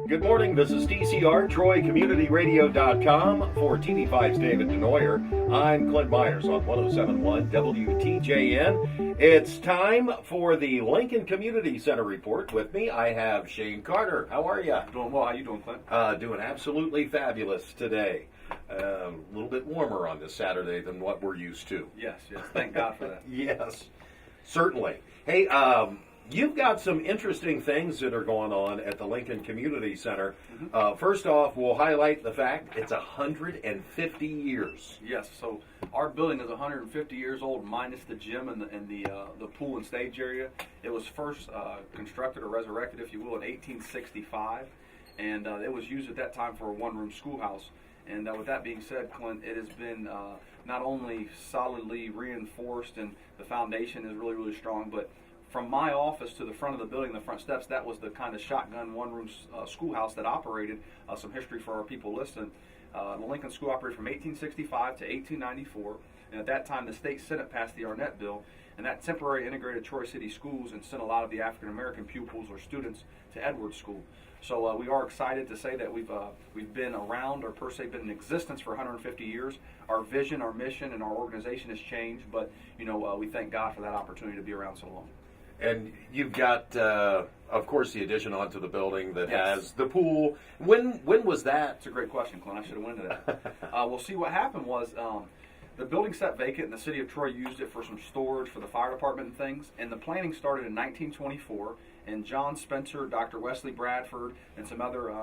Good morning, this is TCR, TroyCommunityRadio.com. For TV5's David Denoyer, I'm Clint Myers on 107.1 WTJN. It's time for the Lincoln Community Center Report. With me, I have Shane Carter. How are you? Doing well. How you doing, Clint? Doing absolutely fabulous today. A little bit warmer on this Saturday than what we're used to. Yes. Thank God for that. Yes, certainly. Hey, you've got some interesting things that are going on at the Lincoln Community Center. First off, we'll highlight the fact it's 150 years. Yes. So our building is 150 years old, minus the gym and the pool and stage area. It was first constructed or resurrected, if you will, in 1865, and it was used at that time for a one-room schoolhouse. And with that being said, Clint, it has been not only solidly reinforced and the foundation is really, really strong, but from my office to the front of the building, the front steps, that was the kind of shotgun one-room schoolhouse that operated. Some history for our people listening. The Lincoln School operated from 1865 to 1894, and at that time the state Senate passed the Arnett Bill, and that temporarily integrated Troy City schools and sent a lot of the African-American pupils or students to Edwards School. So we are excited to say that we've been around, or per se been in existence for 150 years. Our vision, our mission, and our organization has changed, but we thank God for that opportunity to be around so long. And you've got, of course, the addition onto the building that Yes. has the pool. When was that? That's a great question, Clint. I should have went into that. We'll see. What happened was the building sat vacant, and the city of Troy used it for some storage for the fire department and things. And the planning started in 1924. And John Spencer, Dr. Wesley Bradford, and some other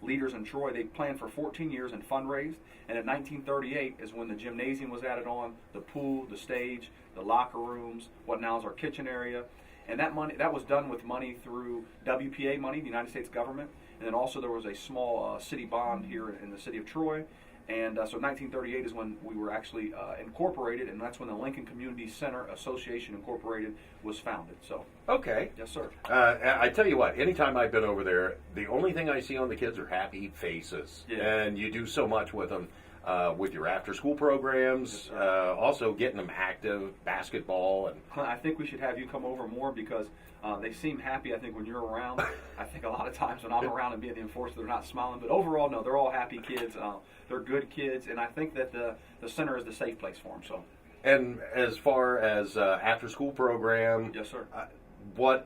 leaders in Troy, they planned for 14 years and fundraised. And in 1938 is when the gymnasium was added on, the pool, the stage, the locker rooms, what now is our kitchen area. And that was done with money through WPA money, the United States government. And then also there was a small city bond here in the city of Troy. And so 1938 is when we were actually incorporated, and that's when the Lincoln Community Center Association Incorporated was founded. So, Okay. yes, sir. I tell you what, anytime I've been over there, the only thing I see on the kids are happy faces. Yeah. And you do so much with them. With your after-school programs, Yes, also getting them active, basketball, and Clint, I think we should have you come over more because they seem happy, I think, when you're around. I think a lot of times when I'm around and being the enforcer, they're not smiling. But overall, no, they're all happy kids. They're good kids, and I think that the center is the safe place for them. So, and as far as after-school program, yes, sir. What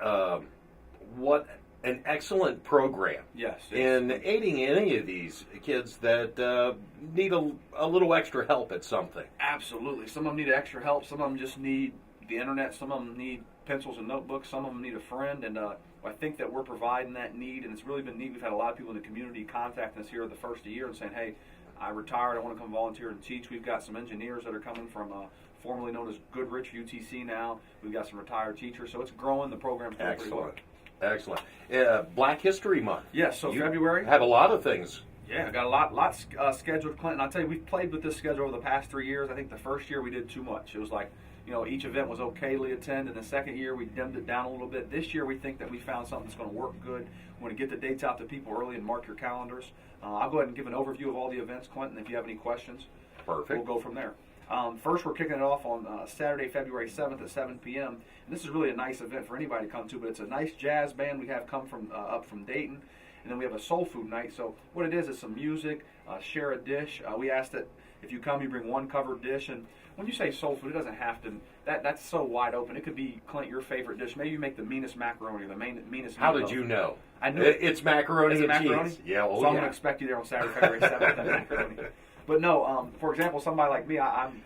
an excellent program. Yes. In aiding any of these kids that need a little extra help at something. Absolutely. Some of them need extra help. Some of them just need the internet. Some of them need pencils and notebooks. Some of them need a friend. And I think that we're providing that need. And it's really been neat. We've had a lot of people in the community contacting us here the first of the year and saying, hey, I retired. I want to come volunteer and teach. We've got some engineers that are coming from formerly known as Goodrich, UTC now. We've got some retired teachers. So it's growing. The program's going pretty well. Excellent. Black History Month. Yes, so You February. have a lot of things. Yeah, I got a lot scheduled, Clint. And I'll tell you, we've played with this schedule over the past 3 years. I think the first year we did too much. It was like, each event was okayly attended. And the second year we dimmed it down a little bit. This year we think that we found something that's going to work good. We want to get the dates out to people early and mark your calendars. I'll go ahead and give an overview of all the events, Clint, and if you have any questions, Perfect. we'll go from there. First, we're kicking it off on Saturday, February 7th at 7 p.m. And this is really a nice event for anybody to come to, but it's a nice jazz band we have come from up from Dayton. And then we have a soul food night. So what it is some music, share a dish. We ask that if you come, you bring one covered dish. And when you say soul food, it doesn't have to, that's so wide open. It could be, Clint, your favorite dish. Maybe you make the meanest macaroni or the meanest How meatloaf. did you know? I knew It's macaroni Is it and macaroni? cheese. Yeah, So I'm going to yeah. expect you there on Saturday, February 7th. and macaroni. But no, for example, somebody like me, I'm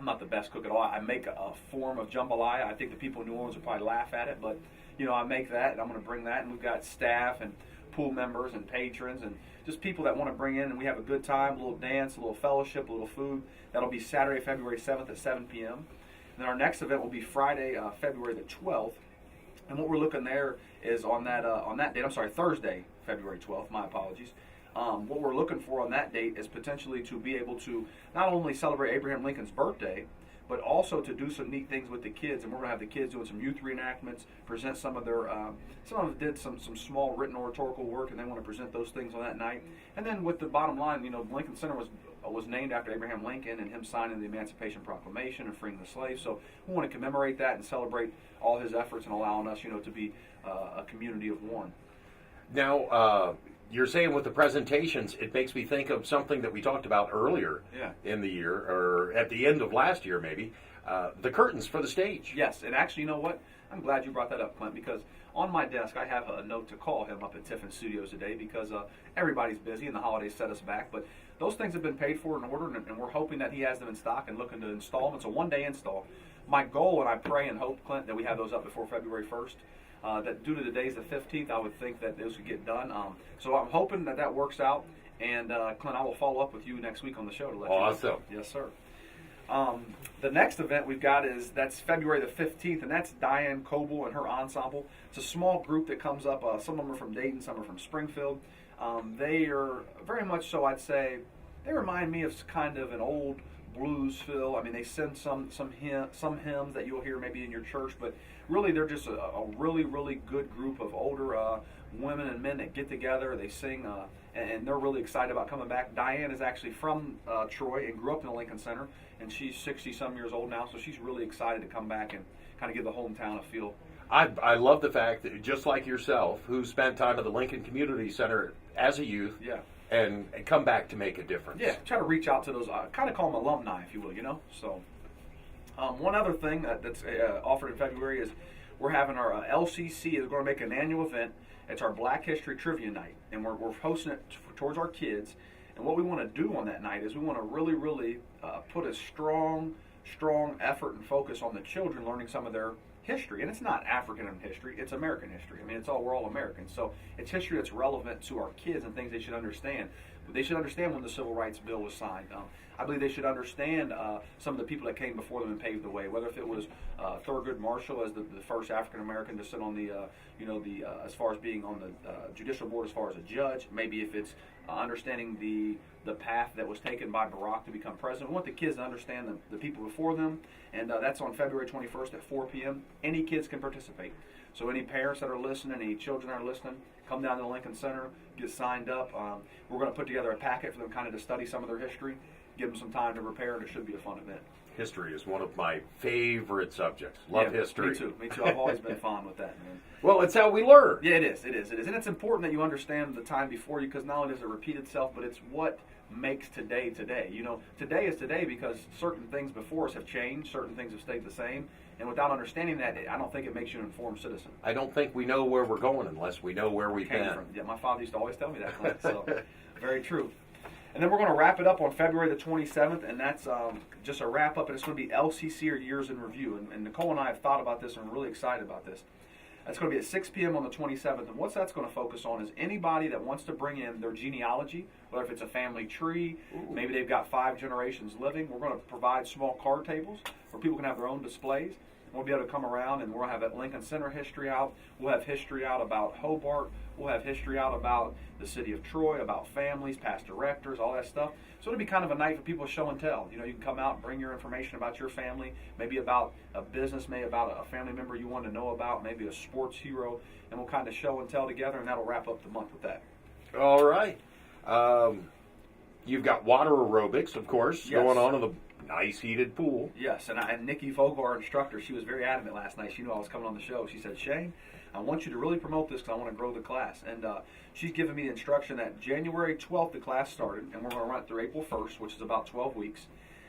not the best cook at all. I make a form of jambalaya. I think the people in New Orleans would probably laugh at it, but I make that, and I'm going to bring that. And we've got staff and pool members and patrons and just people that want to bring in, and we have a good time, a little dance, a little fellowship, a little food. That'll be Saturday, February 7th at 7 p.m. And then our next event will be Friday, February the 12th. And what we're looking there is on that date. Thursday, February 12th. My apologies. What we're looking for on that date is potentially to be able to not only celebrate Abraham Lincoln's birthday, but also to do some neat things with the kids. And we're going to have the kids doing some youth reenactments, present some of their, some of them did some small written oratorical work, and they want to present those things on that night. And then with the bottom line, Lincoln Center was named after Abraham Lincoln and him signing the Emancipation Proclamation and freeing the slaves. So we want to commemorate that and celebrate all his efforts and allowing us, to be a community of one. Now, you're saying with the presentations, it makes me think of something that we talked about earlier Yeah. in the year, or at the end of last year, maybe. The curtains for the stage. Yes, and actually, you know what? I'm glad you brought that up, Clint, because on my desk I have a note to call him up at Tiffin Studios today because everybody's busy and the holidays set us back. But those things have been paid for and ordered, and we're hoping that he has them in stock and looking to install them. It's a one-day install. My goal, and I pray and hope, Clint, that we have those up before February 1st. That due to the day's the 15th, I would think that those would get done. So I'm hoping that that works out. And Clint, I will follow up with you next week on the show to let you know. Awesome. Yes, sir. The next event we've got that's February the 15th, and that's Diane Coble and her ensemble. It's a small group that comes up. Some of them are from Dayton, some are from Springfield. They are very much so, I'd say, they remind me of kind of an old blues feel. I mean, they sing some hymns that you'll hear maybe in your church, but really they're just a really, really good group of older women and men that get together. They sing, and they're really excited about coming back. Diane is actually from Troy and grew up in the Lincoln Center, and she's 60-some years old now, so she's really excited to come back and kind of give the hometown a feel. I love the fact that, just like yourself, who spent time at the Lincoln Community Center as a youth, Yeah. and come back to make a difference. Yeah, try to reach out to those, kind of call them alumni, if you will, you know. So, one other thing that's offered in February is we're having our LCC is going to make an annual event. It's our Black History Trivia Night, and we're hosting it towards our kids. And what we want to do on that night is we want to really, really put a strong effort and focus on the children learning some of their history. And it's not African history, it's American history. I mean, we're all Americans. So it's history that's relevant to our kids and things they should understand. But they should understand when the Civil Rights Bill was signed. I believe they should understand some of the people that came before them and paved the way, whether if it was Thurgood Marshall as the first African American to sit on the, as far as being on the judicial board as far as a judge, maybe if it's understanding the path that was taken by Barack to become president. We want the kids to understand the people before them, and that's on February 21st at 4 p.m. Any kids can participate. So any parents that are listening, any children that are listening, come down to the Lincoln Center, get signed up. We're going to put together a packet for them kind of to study some of their history, give them some time to prepare, and it should be a fun event. History is one of my favorite subjects. Love history. Me too. I've always been fond with that, man. Well, it's how we learn. Yeah, it is. And it's important that you understand the time before you, because not only does it repeat itself, but it's what makes today today. You know, today is today because certain things before us have changed, certain things have stayed the same, and without understanding that, I don't think it makes you an informed citizen. I don't think we know where we're going unless we know where we've been. Yeah, my father used to always tell me that, Clint, so very true. And then we're going to wrap it up on February the 27th, and that's just a wrap up, and it's going to be LCC, or Years in Review. And Nicole and I have thought about this and we're really excited about this. That's going to be at 6 p.m. on the 27th, and what that's going to focus on is anybody that wants to bring in their genealogy, whether if it's a family tree, maybe they've got 5 generations living. We're going to provide small card tables where people can have their own displays. We'll be able to come around, and we'll have that Lincoln Center history out. We'll have history out about Hobart. We'll have history out about the city of Troy, about families, past directors, all that stuff. So it'll be kind of a night for people to show and tell. You know, you can come out and bring your information about your family, maybe about a business, maybe about a family member you want to know about, maybe a sports hero, and we'll kind of show and tell together, and that'll wrap up the month with that. All right. You've got water aerobics, of course, going on in the nice heated pool. Yes, and Nikki Vogel, our instructor, she was very adamant last night. She knew I was coming on the show. She said, Shane, I want you to really promote this because I want to grow the class. And she's given me the instruction that January 12th the class started, and we're going to run it through April 1st, which is about 12 weeks.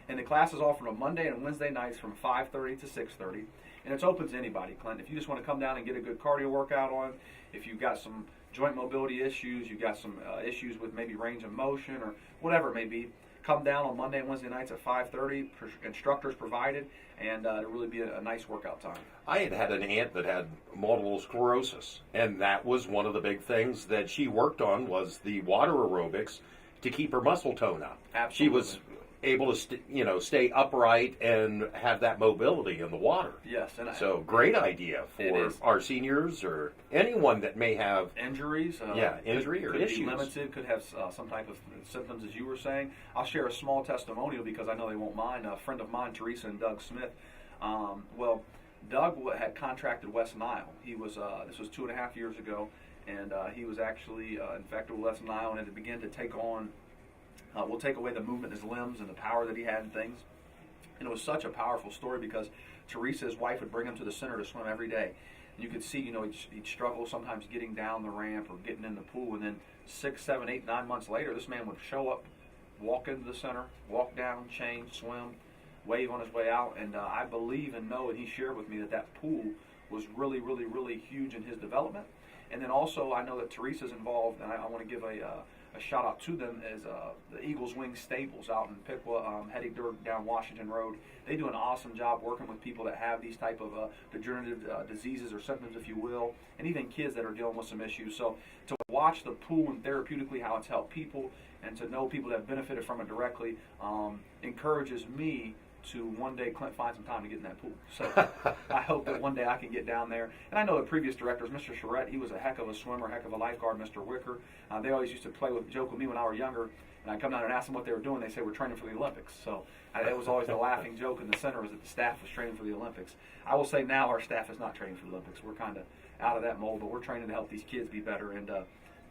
And the class is offered on Monday and Wednesday nights from 5:30 to 6:30. And it's open to anybody, Clint. If you just want to come down and get a good cardio workout on, if you've got some joint mobility issues, you've got some issues with maybe range of motion or whatever it may be, come down on Monday and Wednesday nights at 5:30. Instructors provided, and it'll really be a nice workout time. I had an aunt that had multiple sclerosis, and that was one of the big things that she worked on was the water aerobics to keep her muscle tone up. Absolutely. She was able to stay upright and have that mobility in the water. Yes, and so great idea for our seniors or anyone that may have injuries. Injury or could issues. Be limited, could have some type of symptoms, as you were saying. I'll share a small testimonial because I know they won't mind. A friend of mine, Teresa and Doug Smith. Doug had contracted West Nile. He was this was 2.5 years ago, and he was actually infected with West Nile, and it began to take on. Will take away the movement in his limbs and the power that he had and things. And it was such a powerful story because Teresa, his wife, would bring him to the center to swim every day. You could see, he'd struggle sometimes getting down the ramp or getting in the pool, and then 6, 7, 8, 9 months later, this man would show up, walk into the center, walk down, change, swim, wave on his way out, and I believe and know, and he shared with me that pool was really, really, really huge in his development. And then also, I know that Teresa's involved, and I want to give a shout out to them, is the Eagles Wing Stables out in Piqua, heading down Washington Road. They do an awesome job working with people that have these type of degenerative diseases or symptoms, if you will, and even kids that are dealing with some issues. So to watch the pool and therapeutically how it's helped people, and to know people that have benefited from it directly, encourages me to one day, Clint, find some time to get in that pool. So I hope that one day I can get down there. And I know the previous directors, Mr. Charette, he was a heck of a swimmer, heck of a lifeguard. Mr. Wicker, they always used to joke with me when I was younger. And I'd come down there and ask them what they were doing. They say, we're training for the Olympics. So that was always the laughing joke in the center, was that the staff was training for the Olympics. I will say now our staff is not training for the Olympics. We're kind of out of that mold, but we're training to help these kids be better. And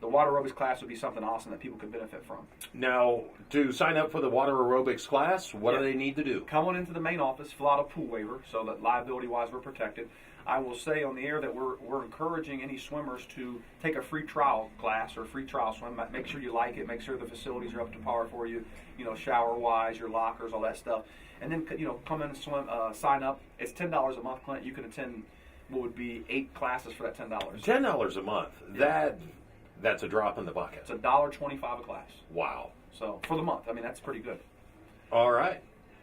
the water aerobics class would be something awesome that people could benefit from. Now, to sign up for the water aerobics class, what do they need to do? Come on into the main office, fill out a pool waiver so that liability-wise we're protected. I will say on the air that we're encouraging any swimmers to take a free trial class or free trial swim. Make sure you like it. Make sure the facilities are up to par for you. Shower-wise, your lockers, all that stuff. And then come in and swim. Sign up. It's $10 a month, Clint. You can attend what would be 8 classes for that $10. $10 a month. Yeah. That's a drop in the bucket. It's $1.25 a class. Wow. So for the month, that's pretty good. All right.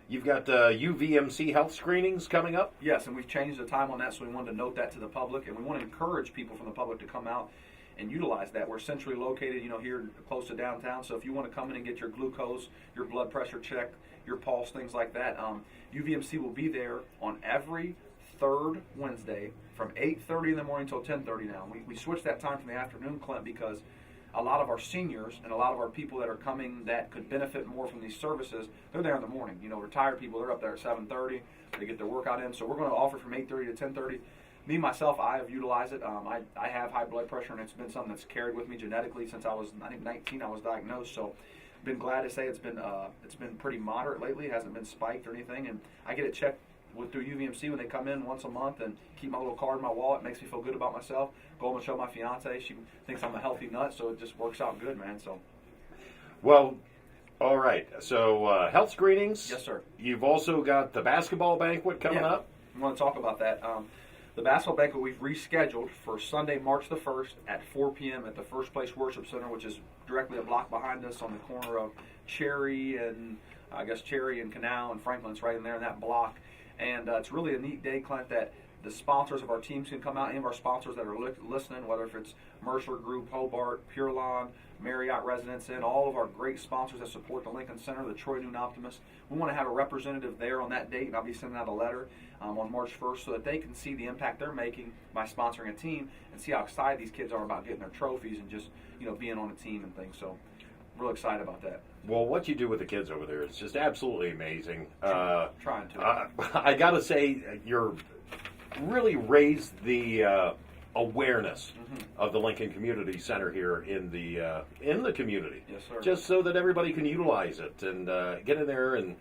You've got UVMC health screenings coming up? Yes, and we've changed the time on that, so we wanted to note that to the public, and we want to encourage people from the public to come out and utilize that. We're centrally located, here close to downtown, so if you want to come in and get your glucose, your blood pressure checked, your pulse, things like that, UVMC will be there on every third Wednesday from 8:30 in the morning until 10:30 now. We switched that time from the afternoon, Clint, because a lot of our seniors and a lot of our people that are coming that could benefit more from these services, they're there in the morning. Retired people, they're up there at 7:30. They get their workout in. So we're going to offer from 8:30 to 10:30. Me, myself, I have utilized it. I have high blood pressure, and it's been something that's carried with me genetically since I was, 19, I was diagnosed. So been glad to say it's been pretty moderate lately. It hasn't been spiked or anything. And I get it checked through UVMC when they come in once a month, and keep my little card in my wallet. It makes me feel good about myself. Go home and show my fiance. She thinks I'm a healthy nut, so it just works out good, man. So, well, all right. So health screenings. Yes, sir. You've also got the basketball banquet coming up. I want to talk about that. The basketball banquet we've rescheduled for Sunday, March the 1st at 4 p.m. at the First Place Worship Center, which is directly a block behind us on the corner of Cherry and Canal and Franklin's, right in there in that block. And it's really a neat day, Clint, that the sponsors of our teams can come out. Any of our sponsors that are listening, whether if it's Mercer Group, Hobart, Pure Lawn, Marriott Residence Inn, all of our great sponsors that support the Lincoln Center, the Troy Noon Optimist. We want to have a representative there on that date, and I'll be sending out a letter on March 1st so that they can see the impact they're making by sponsoring a team and see how excited these kids are about getting their trophies and just being on a team and things. So, real excited about that. Well, what you do with the kids over there is just absolutely amazing. Trying to. I got to say, you're really raised the awareness of the Lincoln Community Center here in the community. Yes, sir. Just so that everybody can utilize it and get in there and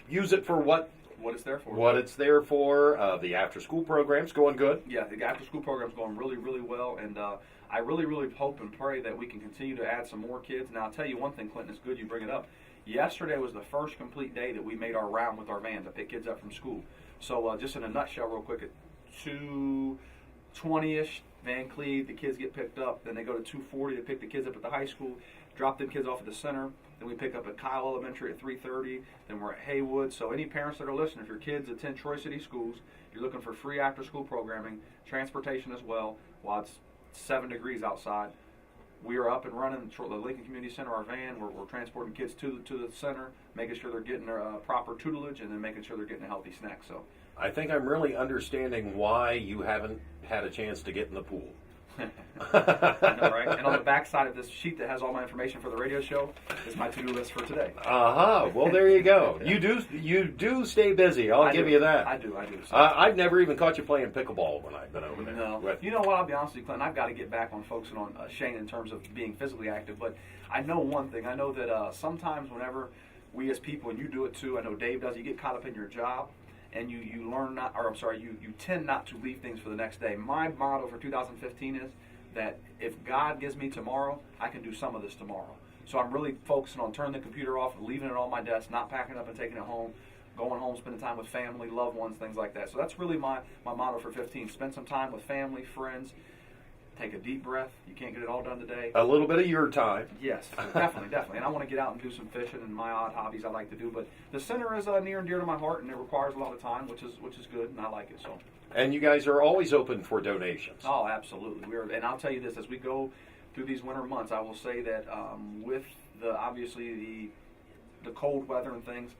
use it for what it's there for. What it's there for. The after-school program's going good. Yeah, the after-school program's going really, really well, and I really, really hope and pray that we can continue to add some more kids. Now, I'll tell you one thing, Clinton, it's good you bring it up. Yesterday was the first complete day that we made our round with our van to pick kids up from school. So just in a nutshell real quick, at 2:20-ish, Van Cleve, the kids get picked up. Then they go to 2:40 to pick the kids up at the high school, drop them kids off at the center. Then we pick up at Kyle Elementary at 3:30. Then we're at Haywood. So any parents that are listening, if your kids attend Troy City schools, you're looking for free after-school programming, transportation as well, while it's 7 degrees outside. We are up and running the Lincoln Community Center, our van. We're transporting kids to the center, making sure they're getting their proper tutelage, and then making sure they're getting a healthy snack. So, I think I'm really understanding why you haven't had a chance to get in the pool. I know, right? And on the back side of this sheet that has all my information for the radio show is my to-do list for today. Well, there you go. You do stay busy. I'll give you that. I do. So. I've never even caught you playing pickleball when I've been over there. No. You know what? I'll be honest with you, Clint. I've got to get back on focusing on Shane in terms of being physically active. But I know one thing. I know that sometimes whenever we as people, and you do it too, I know Dave does, you get caught up in your job. and you learn not, or I'm sorry, you tend not to leave things for the next day. My motto for 2015 is that if God gives me tomorrow, I can do some of this tomorrow. So I'm really focusing on turning the computer off, leaving it on my desk, not packing it up and taking it home, going home, spending time with family, loved ones, things like that. So that's really my motto for 15. Spend some time with family, friends. Take a deep breath. You can't get it all done today. A little bit of your time. Yes, definitely. And I want to get out and do some fishing and my odd hobbies I like to do. But the center is near and dear to my heart, and it requires a lot of time, which is good, and I like it. So. And you guys are always open for donations. Oh, absolutely. And I'll tell you this: as we go through these winter months, I will say that with obviously the cold weather and things,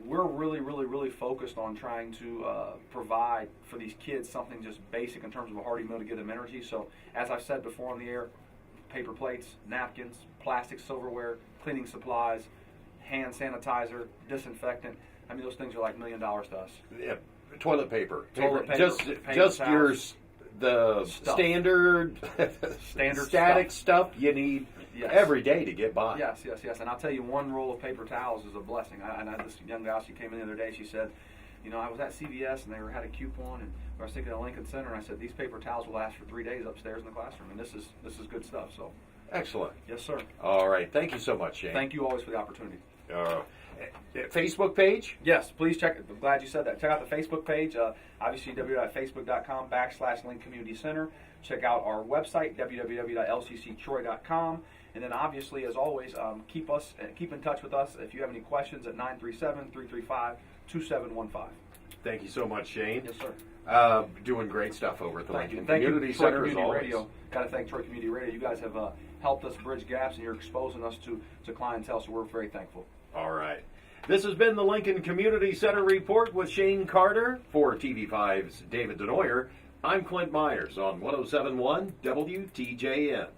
we're really focused on trying to provide for these kids something just basic in terms of a hearty meal to give them energy. So, as I've said before on the air, paper plates, napkins, plastic silverware, cleaning supplies, hand sanitizer, disinfectant. I mean, those things are like $1 million to us. Yeah. Toilet paper. Just the stuff. standard static stuff you need every day to get by. Yes. And I'll tell you, one roll of paper towels is a blessing. This young gal, she came in the other day, she said, I was at CVS and they had a coupon, and I was thinking of Lincoln Center, and I said, these paper towels will last for 3 days upstairs in the classroom, and this is good stuff. So, excellent. Yes, sir. All right. Thank you so much, Shane. Thank you always for the opportunity. Facebook page? Yes, please check it. I'm glad you said that. Check out the Facebook page, obviously www.facebook.com/Link Community Center. Check out our website, www.lcctroy.com. And then obviously, as always, keep in touch with us if you have any questions at 937-335-2715. Thank you so much, Shane. Yes, sir. Doing great stuff over at the Lincoln Thank Community you, Center Troy as Community always. Radio. Got to thank Troy Community Radio. You guys have helped us bridge gaps, and you're exposing us to clientele, so we're very thankful. All right. This has been the Lincoln Community Center Report with Shane Carter. For TV5's David Denoyer, I'm Clint Myers on 107.1 WTJN.